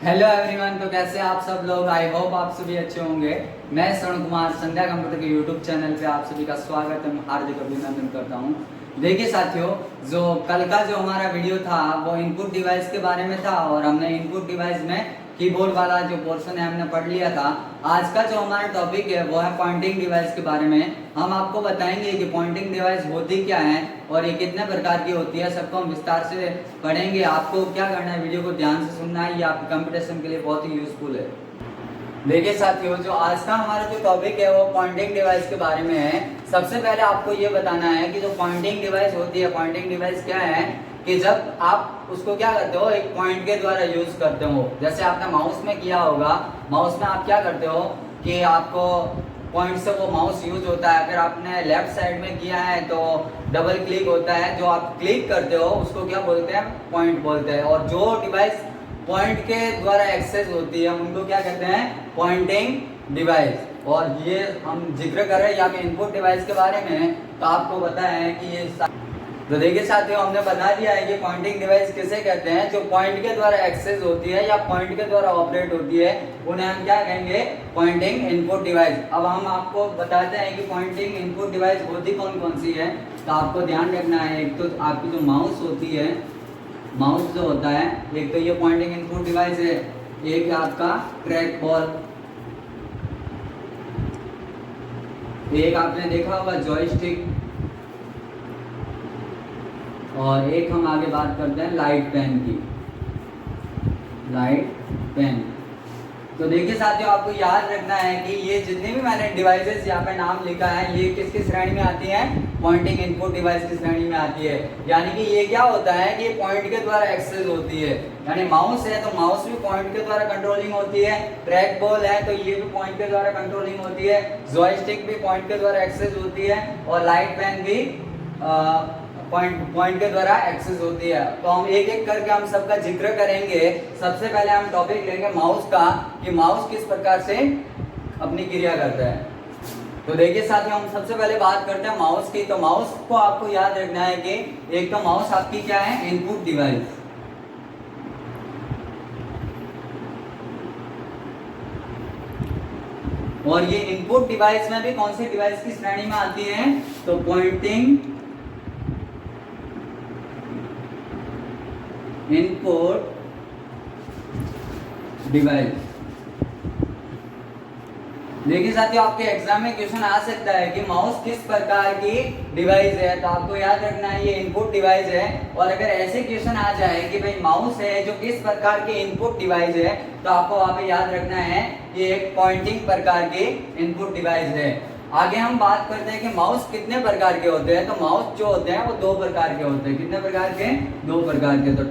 Hello everyone. तो कैसे आप सब लोग? आई होप आप सभी अच्छे होंगे। मैं स्वर्ण कुमार संध्या कंप्यूटर के यूट्यूब चैनल पे आप सभी का स्वागत एवं हार्दिक अभिनंदन करता हूं। देखिए साथियों, जो कल का जो हमारा वीडियो था वो इनपुट डिवाइस के बारे में था और हमने इनपुट डिवाइस में कीबोर्ड वाला जो पोर्शन है हमने पढ़ लिया था। आज का जो हमारा टॉपिक है वो है पॉइंटिंग डिवाइस के बारे में। हम आपको बताएंगे कि पॉइंटिंग डिवाइस होती क्या है और ये कितने प्रकार की होती है, सबको हम विस्तार से पढ़ेंगे। आपको क्या करना है, वीडियो को ध्यान से सुनना है, ये आपके कंपटीशन के लिए बहुत ही यूजफुल है। देखिए साथियों, जो आज का हमारा जो टॉपिक है वो पॉइंटिंग डिवाइस के बारे में है। सबसे पहले आपको ये बताना है कि जो पॉइंटिंग डिवाइस होती है, पॉइंटिंग डिवाइस क्या है कि जब आप उसको क्या करते हो, एक पॉइंट के द्वारा यूज करते हो। जैसे आपने माउस में किया होगा, माउस में आप क्या करते हो कि आपको पॉइंट से वो माउस यूज होता है। अगर आपने लेफ्ट साइड में किया है तो डबल क्लिक होता है, जो आप क्लिक करते हो उसको क्या बोलते हैं, पॉइंट बोलते हैं। और जो डिवाइस पॉइंट के द्वारा एक्सेस होती है उनको क्या कहते हैं, पॉइंटिंग डिवाइस। और ये हम जिक्र कर रहे हैं यहाँ पे इनपुट डिवाइस के बारे में, तो आपको पता है कि ये तो देखिए साथियों, हमने बता दिया है कि पॉइंटिंग डिवाइस किसे कहते हैं, जो पॉइंट के द्वारा एक्सेस होती है या पॉइंट के द्वारा ऑपरेट होती है, उन्हें हम क्या कहेंगे, पॉइंटिंग इनपुट डिवाइस। अब हम आपको बताते हैं कि पॉइंटिंग इनपुट डिवाइस होती कौन कौन सी है। तो आपको ध्यान रखना है, एक तो आपकी जो माउस होती है, माउस जो होता है, एक तो ये पॉइंटिंग इनपुट डिवाइस है। एक आपका ट्रैक बॉल, एक आपने देखा होगा जॉयस्टिक, और एक हम आगे बात करते हैं लाइट पेन की, लाइट पेन। तो देखिए साथियों, आपको याद रखना है कि ये जितने भी मैंने डिवाइसेस यहाँ पे नाम लिखा है, ये किसकी श्रेणी में आती है, पॉइंटिंग इनपुट डिवाइस की श्रेणी में आती है। यानी कि ये क्या होता है कि पॉइंट के द्वारा एक्सेस होती है। यानी माउस है तो माउस भी पॉइंट के द्वारा कंट्रोलिंग होती है, ट्रैक बॉल है तो ये भी पॉइंट के द्वारा कंट्रोलिंग होती है, जॉयस्टिक भी पॉइंट के द्वारा एक्सेस होती है, और लाइट पेन भी पॉइंट के द्वारा एक्सेस होती है। तो हम एक एक करके हम सबका जिक्र करेंगे। सबसे पहले हम टॉपिक लेंगे माउस का, कि माउस किस प्रकार से अपनी क्रिया करता है। तो देखिए साथियों, हम सबसे पहले बात करते हैं माउस की। तो माउस को आपको याद रखना है कि एक तो माउस आपकी क्या है, इनपुट डिवाइस। और ये इनपुट डिवाइस में भी कौन सी डिवाइस की श्रेणी में आती है, तो पॉइंटिंग इनपुट डिवाइस। देखिए साथियों, आपके एग्जाम में क्वेश्चन आ सकता है कि माउस किस प्रकार की डिवाइस है, तो आपको याद रखना है ये इनपुट डिवाइस है। और अगर ऐसे क्वेश्चन आ जाए कि भाई माउस है जो किस प्रकार की इनपुट डिवाइस है, तो आपको वहां पे याद रखना है कि एक पॉइंटिंग प्रकार की इनपुट डिवाइस है। आगे हम बात करते हैं कि माउस कितने प्रकार के होते हैं। तो माउस जो होते हैं वो दो प्रकार के होते हैं। कितने प्रकार के, दो प्रकार के। तो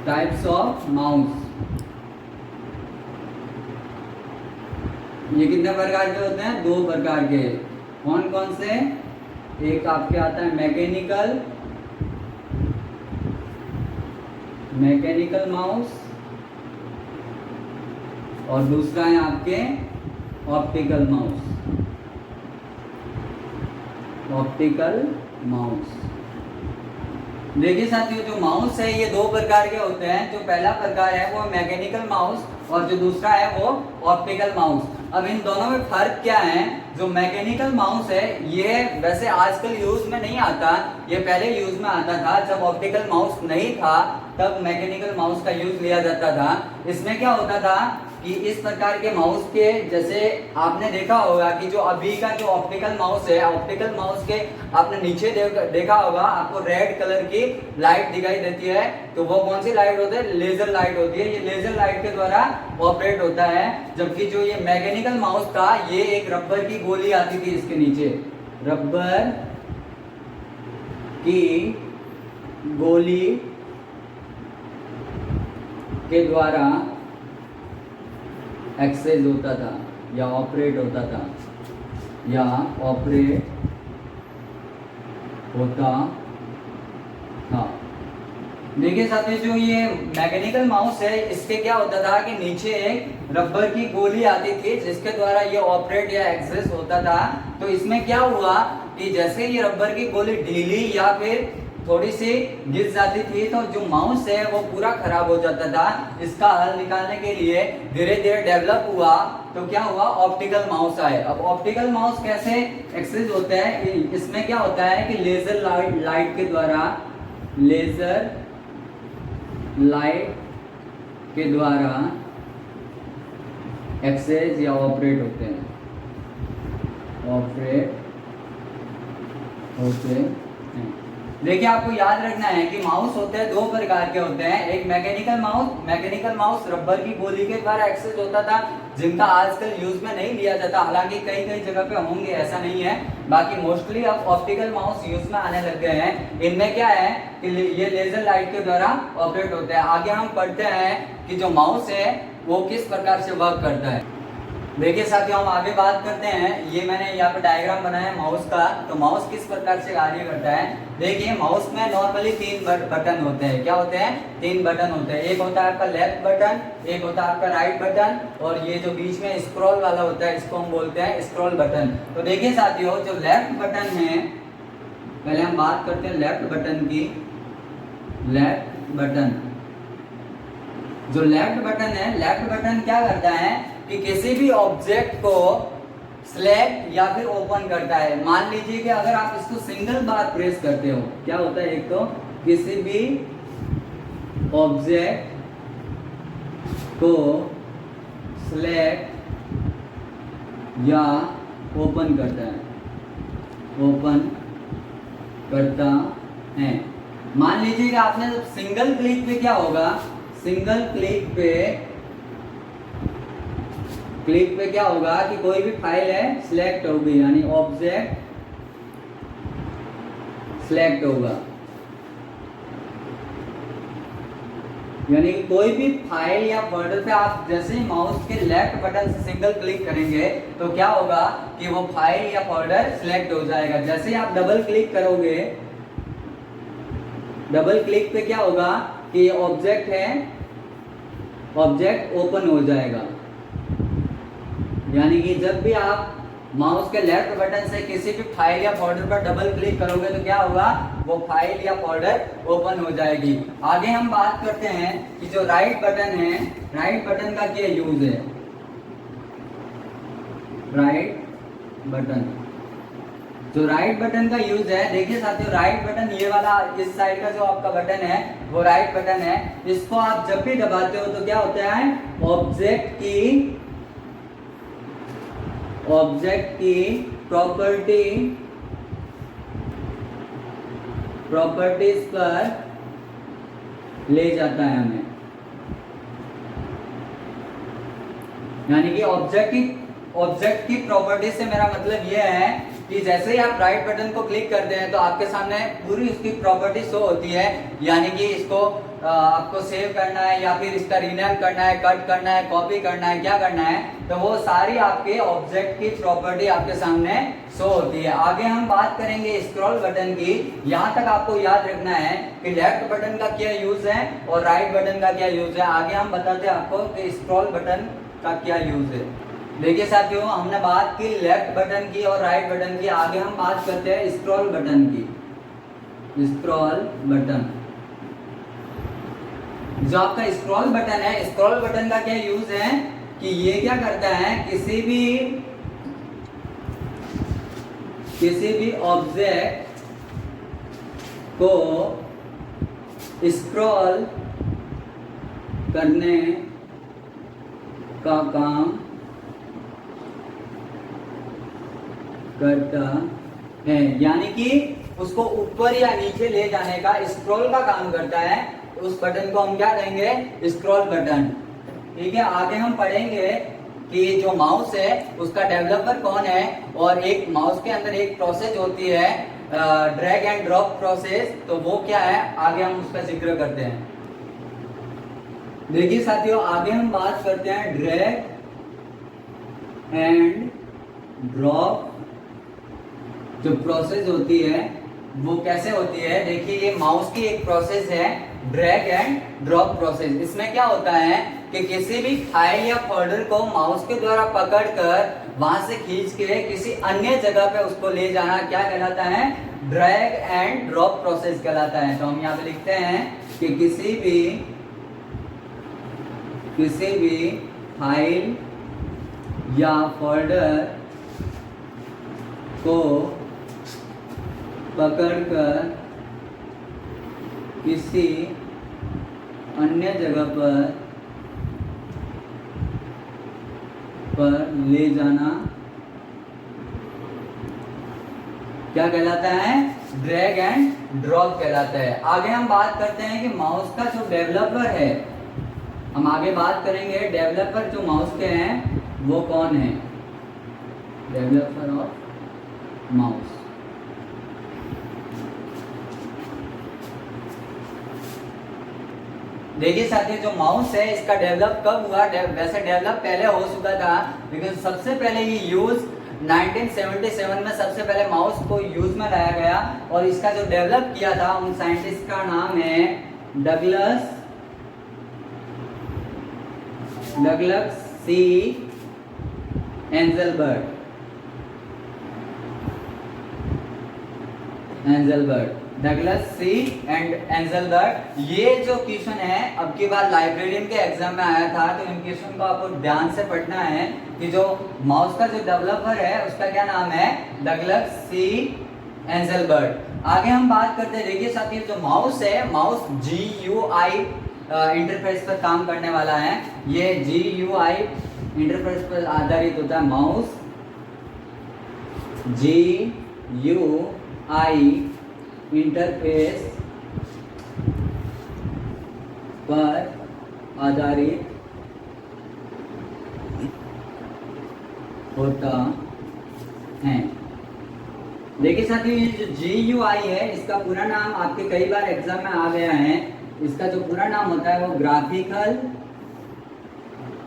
टाइप्स ऑफ माउस, ये कितने प्रकार के होते हैं, दो प्रकार के। कौन कौन से, एक आपके आता है मैकेनिकल माउस, और दूसरा है आपके ऑप्टिकल माउस। देखिए साथियों, जो माउस है ये दो प्रकार के होते हैं। जो पहला प्रकार है वो मैकेनिकल माउस, और जो दूसरा है वो ऑप्टिकल माउस। अब इन दोनों में फर्क क्या है, जो मैकेनिकल माउस है ये वैसे आजकल यूज में नहीं आता, ये पहले यूज में आता था। जब ऑप्टिकल माउस नहीं था तब मैकेनिकल माउस का यूज लिया जाता था। इसमें क्या होता था कि इस प्रकार के माउस के, जैसे आपने देखा होगा कि जो अभी का जो ऑप्टिकल माउस है, ऑप्टिकल माउस के आपने नीचे देखा होगा, आपको रेड कलर की लाइट दिखाई देती है। तो वो कौन सी लाइट होती है, लेजर लाइट होती है। ये लेजर लाइट के द्वारा ऑपरेट होता है। जबकि जो ये मैकेनिकल माउस था, ये एक रबर की गोली आती थी इसके नीचे, रबर की गोली के द्वारा एक्सेस होता था या ऑपरेट होता था, देखिए साथियों, जो ये मैकेनिकल माउस है इसके क्या होता था कि नीचे एक रबर की गोली आती थी जिसके द्वारा ये ऑपरेट या एक्सेस होता था। तो इसमें क्या हुआ कि जैसे ये रबर की गोली ढीली या फिर थोड़ी सी घिस जाती थी तो जो माउस है वो पूरा खराब हो जाता था। इसका हल निकालने के लिए धीरे धीरे डेवलप हुआ, तो क्या हुआ, ऑप्टिकल माउस आए। अब ऑप्टिकल माउस कैसे एक्सेस होता है, इसमें क्या होता है कि लेजर लाइट के द्वारा, लेजर लाइट के द्वारा एक्सेस या ऑपरेट होते हैं, ऑपरेट होते हैं। देखिए आपको याद रखना है कि माउस होते हैं दो प्रकार के होते हैं। एक मैकेनिकल माउस रबर की गोली के द्वारा एक्सेस होता था, जिनका आजकल यूज में नहीं लिया जाता, हालांकि कई कई जगह पे होंगे, ऐसा नहीं है। बाकी मोस्टली अब ऑप्टिकल माउस यूज में आने लग गए हैं। इनमें क्या है कि ये लेजर लाइट के द्वारा ऑपरेट होते हैं। आगे हम पढ़ते हैं कि जो माउस है वो किस प्रकार से वर्क करता है। देखिए साथियों, हम आगे बात करते हैं। ये मैंने यहाँ पे डायग्राम बनाया है माउस का, तो माउस किस प्रकार से कार्य करता है। देखिए माउस में नॉर्मली 3 बटन होते हैं। क्या होते हैं? 3 बटन होते हैं। एक होता है आपका लेफ्ट बटन, एक होता है आपका राइट बटन, और ये जो बीच में स्क्रॉल वाला होता है इसको हम बोलते हैं स्क्रॉल बटन। तो देखिए साथियों, जो लेफ्ट बटन है, पहले हम बात करते हैं लेफ्ट बटन की। लेफ्ट बटन, जो लेफ्ट बटन है, लेफ्ट बटन क्या करता है कि किसी भी ऑब्जेक्ट को सिलेक्ट या फिर ओपन करता है। मान लीजिए कि अगर आप इसको सिंगल बार प्रेस करते हो, क्या होता है, एक तो किसी भी ऑब्जेक्ट को सिलेक्ट या ओपन करता है, ओपन करता है। मान लीजिए कि आपने सिंगल क्लिक पे क्या होगा, सिंगल क्लिक पे क्या होगा कि कोई भी फाइल है सिलेक्ट होगी, यानी ऑब्जेक्ट सिलेक्ट होगा। यानी कि कोई भी फाइल या फोल्डर पे आप जैसे ही माउस के लेफ्ट बटन से सिंगल क्लिक करेंगे तो क्या होगा कि वो फाइल या फोल्डर सिलेक्ट हो जाएगा। जैसे ही आप डबल क्लिक करोगे, डबल क्लिक पे क्या होगा कि ऑब्जेक्ट है, ऑब्जेक्ट ओपन हो जाएगा। यानी कि जब भी आप माउस के लेफ्ट बटन से किसी भी फाइल या फोल्डर पर डबल क्लिक करोगे तो क्या होगा, वो फाइल या फोल्डर ओपन हो जाएगी। आगे हम बात करते हैं कि जो राइट बटन है, राइट बटन का क्या यूज है। राइट बटन, जो राइट बटन का यूज है, देखिए साथियों, राइट बटन ये वाला इस साइड का जो आपका बटन है वो राइट बटन है। इसको आप जब भी दबाते हो तो क्या होता है, ऑब्जेक्ट की प्रॉपर्टीज पर ले जाता है हमें। यानी कि ऑब्जेक्ट की प्रॉपर्टीज से मेरा मतलब यह है कि जैसे ही आप राइट बटन को क्लिक करते हैं तो आपके सामने पूरी उसकी प्रॉपर्टी शो होती है। यानी कि इसको आपको सेव करना है या फिर इसका रीनेम करना है, कट करना है, कॉपी करना है, क्या करना है, तो वो सारी आपके ऑब्जेक्ट की प्रॉपर्टी आपके सामने शो होती है। आगे हम बात करेंगे स्क्रॉल बटन की। यहाँ तक आपको याद रखना है कि लेफ्ट बटन का क्या यूज है और राइट बटन का क्या यूज है। आगे हम बताते हैं आपको कि स्क्रॉल बटन का क्या यूज है। देखिए साथियों, हमने बात की लेफ्ट बटन की और राइट बटन की। आगे हम बात करते हैं स्क्रॉल बटन की। स्क्रॉल बटन, जो आपका स्क्रॉल बटन है, स्क्रॉल बटन का क्या यूज है कि ये क्या करता है, किसी भी ऑब्जेक्ट को स्क्रॉल करने का काम करता है। यानी कि उसको ऊपर या नीचे ले जाने का, स्क्रॉल का काम करता है। उस बटन को हम क्या कहेंगे, स्क्रॉल बटन। ठीक है, आगे हम पढ़ेंगे कि जो माउस है उसका डेवलपर कौन है, और एक माउस के अंदर एक प्रोसेस होती है ड्रैग एंड ड्रॉप प्रोसेस, तो वो क्या है आगे हम उसका जिक्र करते हैं। देखिए साथियों, आगे हम बात करते हैं ड्रैग एंड ड्रॉप जो प्रोसेस होती है, वो कैसे होती है, देखिए ये माउस की एक प्रोसेस है ड्रैग एंड ड्रॉप प्रोसेस। इसमें क्या होता है कि किसी भी फाइल या फोल्डर को माउस के द्वारा पकड़कर वहां से खींच के किसी अन्य जगह पे उसको ले जाना क्या कहलाता है, ड्रैग एंड ड्रॉप प्रोसेस कहलाता है। तो हम यहाँ पे लिखते हैं कि किसी भी फाइल या फोल्डर को पकड़कर किसी अन्य जगह पर ले जाना क्या कहलाता है, ड्रैग एंड ड्रॉप कहलाता है। आगे हम बात करते हैं कि माउस का जो डेवलपर है, हम आगे बात करेंगे डेवलपर जो माउस के हैं वो कौन है, डेवलपर ऑफ माउस। देखिए साथियों जो माउस है इसका डेवलप कब हुआ, वैसे डेवलप पहले हो चुका था, लेकिन सबसे पहले ये यूज 1977 में सबसे पहले माउस को यूज में लाया गया और इसका जो डेवलप किया था उन साइंटिस्ट का नाम है Douglas C Engelbart. Douglas C and Engelbart. ये जो क्वेश्चन है अब की बार लाइब्रेरियन के एग्जाम में आया था, तो इन क्वेश्चन को आपको ध्यान से पढ़ना है कि जो माउस का जो डेवलपर है उसका क्या नाम है, डगलस सी एंजेलबर्ट। आगे हम बात करते हैं, देखिए साथियों जो माउस है, माउस GUI इंटरफेस पर काम करने वाला है। ये GUI इंटरफेस पर आधारित होता है माउस, GUI इंटरफेस पर आधारित होता है। देखिए साथियों ये जो GUI है इसका पूरा नाम आपके कई बार एग्जाम में आ गया है। इसका जो पूरा नाम होता है वो ग्राफिकल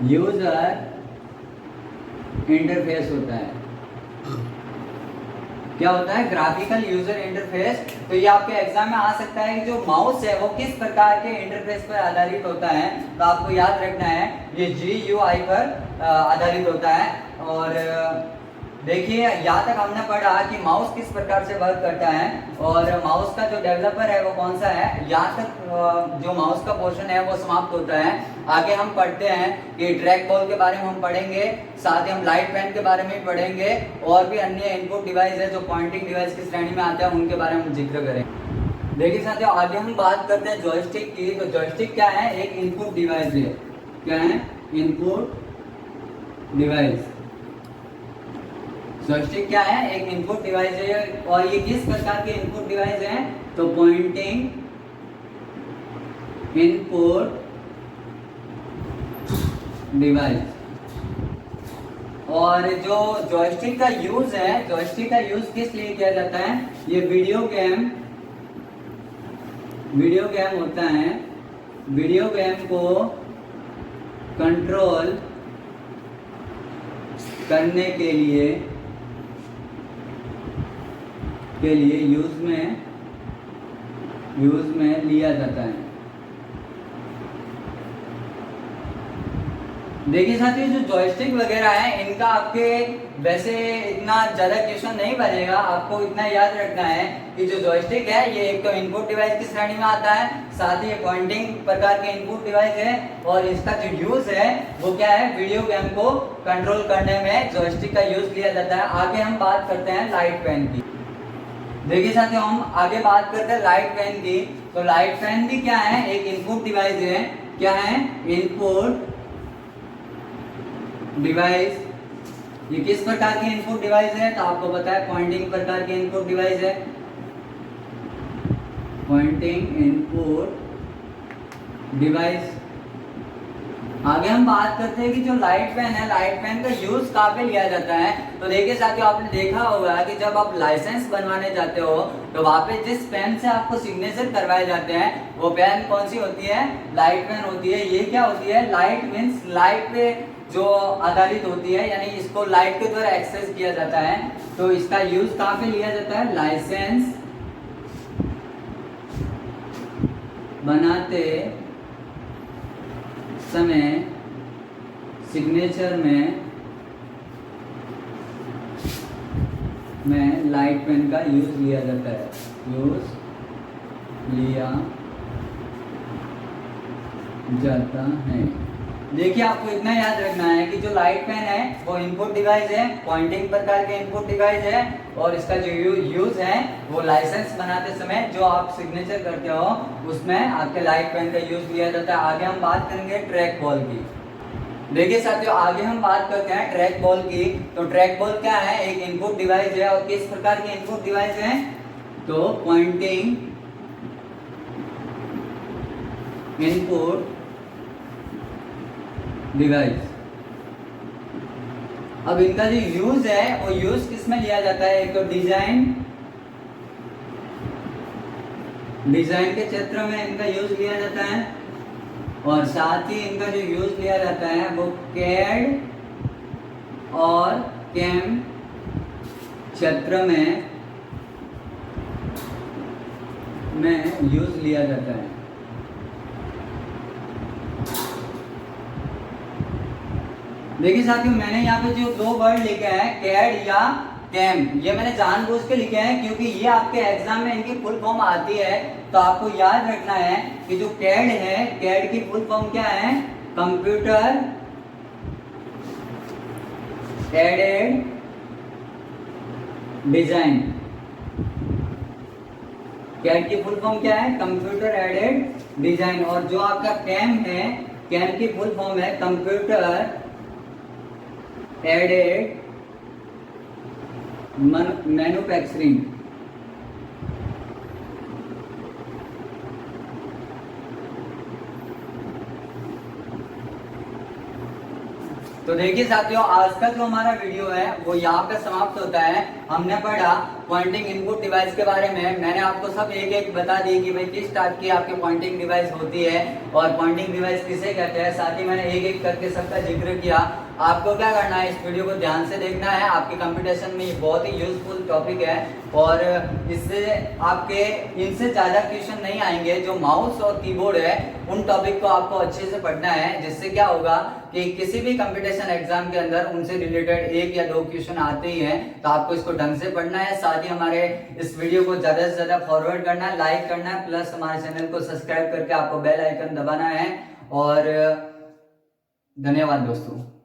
यूजर इंटरफेस होता है। क्या होता है, ग्राफिकल यूजर इंटरफेस। तो ये आपके एग्जाम में आ सकता है कि जो माउस है वो किस प्रकार के इंटरफेस पर आधारित होता है। तो आपको याद रखना है ये GUI पर आधारित होता है। और देखिए यहाँ तक हमने पढ़ा कि माउस किस प्रकार से वर्क करता है और माउस का जो डेवलपर है वो कौन सा है। यहाँ तक जो माउस का पोर्शन है वो समाप्त होता है। आगे हम पढ़ते हैं कि ट्रैक बॉल के बारे में हम पढ़ेंगे, साथ ही हम लाइट पेन के बारे में पढ़ेंगे और भी अन्य इनपुट डिवाइस है जो पॉइंटिंग डिवाइस की श्रेणी में आते हैं, उनके बारे में हम जिक्र करेंगे। देखिए साथियों आगे हम बात करते हैं जॉयस्टिक की। तो जॉयस्टिक क्या है, एक इनपुट डिवाइस है। क्या है, इनपुट डिवाइस। जॉयस्टिक क्या है, एक इनपुट डिवाइस है। और ये किस प्रकार के इनपुट डिवाइस है, तो पॉइंटिंग इनपुट डिवाइस। और जो जॉयस्टिक का यूज है, जॉयस्टिक का यूज किस लिए किया जाता है, ये वीडियो गेम होता है। वीडियो गेम को कंट्रोल करने के लिए यूज में लिया जाता है। देखिए साथियों जो जॉयस्टिक वगैरह है इनका आपके वैसे इतना ज्यादा क्वेश्चन नहीं बनेगा। आपको इतना याद रखना है कि जो जॉयस्टिक है ये एक तो इनपुट डिवाइस की श्रेणी में आता है, साथ ही पॉइंटिंग प्रकार के इनपुट डिवाइस है और इसका जो यूज है वो क्या है, वीडियो गेम को कंट्रोल करने में जॉयस्टिक का यूज लिया जाता है। आगे हम बात करते हैं लाइट पेन की। देखिए साथियों हम आगे बात करते हैं लाइट पेन की। तो लाइट पेन भी क्या है, एक इनपुट डिवाइस है। क्या है, इनपुट डिवाइस। ये किस प्रकार की इनपुट डिवाइस है, तो आपको पता है पॉइंटिंग प्रकार की इनपुट डिवाइस है। Pointing input device. आगे हम बात करते हैं कि जो लाइट पेन है, लाइट पेन का यूज कहाँ पे लिया जाता है। तो देखिए साथियों आपने देखा होगा कि जब आप लाइसेंस बनवाने जाते हो तो वहाँ पे जिस पेन से आपको सिग्नेचर करवाए जाते हैं वो पेन कौन सी होती है, लाइट पेन होती है। ये क्या होती है, लाइट मीन्स लाइट पे जो आधारित होती है, यानी इसको लाइट के द्वारा एक्सेस किया जाता है। तो इसका यूज कहाँ पे लिया जाता है, लाइसेंस बनाते समय सिग्नेचर में लाइट पेन का यूज लिया जाता है, देखिए आपको इतना याद रखना है कि जो लाइट पेन है वो इनपुट डिवाइस है, पॉइंटिंग प्रकार के इनपुट डिवाइस है, और इसका जो यूज है वो लाइसेंस बनाते समय जो आप सिग्नेचर करते हो उसमें आपके लाइट पेन का यूज लिया जाता है। आगे हम बात करेंगे ट्रैक बॉल की। देखिए साथियों, आगे हम बात करते हैं ट्रैक बॉल की। तो ट्रैक बॉल क्या है? एक इनपुट डिवाइस है, और किस प्रकार की इनपुट डिवाइस है? तो पॉइंटिंग इनपुट डिवाइस। अब इनका जो यूज है वो यूज किस में लिया जाता है? एक तो डिजाइन के क्षेत्र में इनका यूज लिया जाता है, और साथ ही इनका जो यूज लिया जाता है वो कैड और कैम क्षेत्र में यूज लिया जाता है। देखिए साथियों, मैंने यहाँ पे जो दो वर्ड लिखे हैं कैड या कैम, ये मैंने जानबूझ के लिखे हैं क्योंकि ये आपके एग्जाम में इनकी फुल फॉर्म आती है। तो आपको याद रखना है कि जो कैड है, कैड की फुल फॉर्म क्या है? Computer aided design. कैड की फुल फॉर्म क्या है? Computer aided design. और जो आपका कैम है, कैम की फुल फॉर्म है कंप्यूटर एडेड मैन्युफैक्चरिंग। तो देखिए साथियों, आज का जो हमारा वीडियो है वो यहाँ पे समाप्त होता है। हमने पढ़ा पॉइंटिंग इनपुट डिवाइस के बारे में। मैंने आपको सब एक एक बता दी कि भाई किस टाइप की आपकी पॉइंटिंग डिवाइस होती है और पॉइंटिंग डिवाइस किसे कहते हैं। साथ ही मैंने एक एक करके सबका जिक्र किया। आपको क्या करना है, इस वीडियो को ध्यान से देखना है। आपके कंपटीशन में ये बहुत ही यूजफुल टॉपिक है, और इससे आपके इनसे ज़्यादा क्वेश्चन नहीं आएंगे। जो माउस और कीबोर्ड है उन टॉपिक को आपको अच्छे से पढ़ना है, जिससे क्या होगा कि किसी भी कंपटीशन एग्जाम के अंदर उनसे रिलेटेड एक या दो क्वेश्चन आते ही हैं। तो आपको इसको ढंग से पढ़ना है। साथ ही हमारे इस वीडियो को ज़्यादा से ज़्यादा फॉरवर्ड करना है, लाइक करना है, प्लस हमारे चैनल को सब्सक्राइब करके आपको बेल आइकन दबाना है। और धन्यवाद दोस्तों।